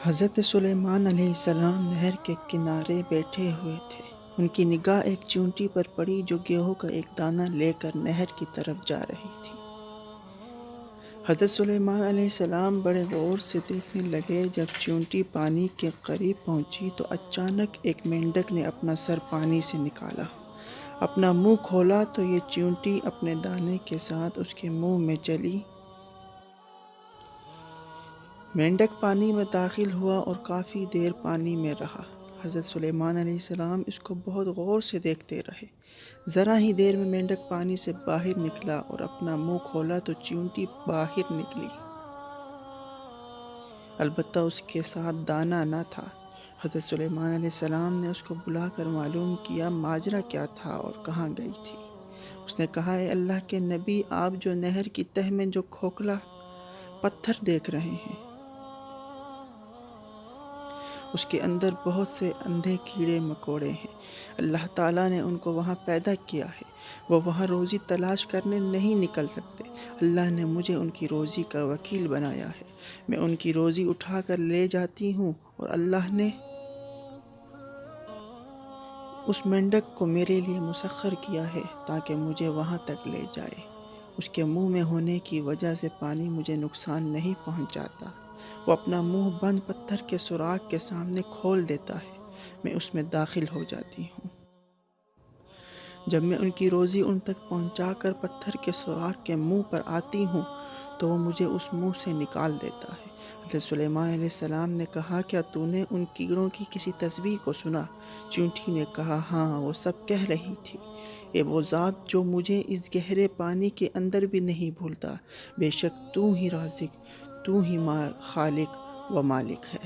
حضرت سلیمان علیہ السلام نہر کے کنارے بیٹھے ہوئے تھے۔ ان کی نگاہ ایک چیونٹی پر پڑی جو گیہوں کا ایک دانہ لے کر نہر کی طرف جا رہی تھی۔ حضرت سلیمان علیہ السلام بڑے غور سے دیکھنے لگے۔ جب چیونٹی پانی کے قریب پہنچی تو اچانک ایک مینڈک نے اپنا سر پانی سے نکالا۔ اپنا منہ کھولا تو یہ چیونٹی اپنے دانے کے ساتھ اس کے منہ میں چلی۔ مینڈک پانی میں داخل ہوا اور کافی دیر پانی میں رہا۔ حضرت سلیمان علیہ السلام اس کو بہت غور سے دیکھتے رہے۔ ذرا ہی دیر میں مینڈک پانی سے باہر نکلا اور اپنا منہ کھولا تو چیونٹی باہر نکلی، البتہ اس کے ساتھ دانہ نہ تھا۔ حضرت سلیمان علیہ السلام نے اس کو بلا کر معلوم کیا ماجرا کیا تھا اور کہاں گئی تھی۔ اس نے کہا، اے اللہ کے نبی، آپ جو نہر کی تہ میں جو کھوکھلا پتھر دیکھ رہے ہیں، اس کے اندر بہت سے اندھے کیڑے مکوڑے ہیں۔ اللہ تعالیٰ نے ان کو وہاں پیدا کیا ہے، وہ وہاں روزی تلاش کرنے نہیں نکل سکتے۔ اللہ نے مجھے ان کی روزی کا وکیل بنایا ہے، میں ان کی روزی اٹھا کر لے جاتی ہوں، اور اللہ نے اس مینڈک کو میرے لیے مسخر کیا ہے تاکہ مجھے وہاں تک لے جائے۔ اس کے منہ میں ہونے کی وجہ سے پانی مجھے نقصان نہیں پہنچاتا۔ وہ اپنا منہ بند پتھر کے سوراخ کے سامنے کھول دیتا ہے، میں اس میں داخل ہو جاتی ہوں۔ جب میں ان کی روزی ان تک پہنچا کر پتھر کے سوراخ کے منہ پر آتی ہوں تو وہ مجھے اس منہ سے نکال دیتا ہے۔ حضرت سلیمان علیہ السلام نے کہا، کیا تو نے ان کیڑوں کی کسی تسبیح کو سنا؟ چیونٹی نے کہا، ہاں، وہ سب کہہ رہی تھی، اے وہ ذات جو مجھے اس گہرے پانی کے اندر بھی نہیں بھولتا، بے شک تو ہی رازق، تو ہی خالق و مالک ہے۔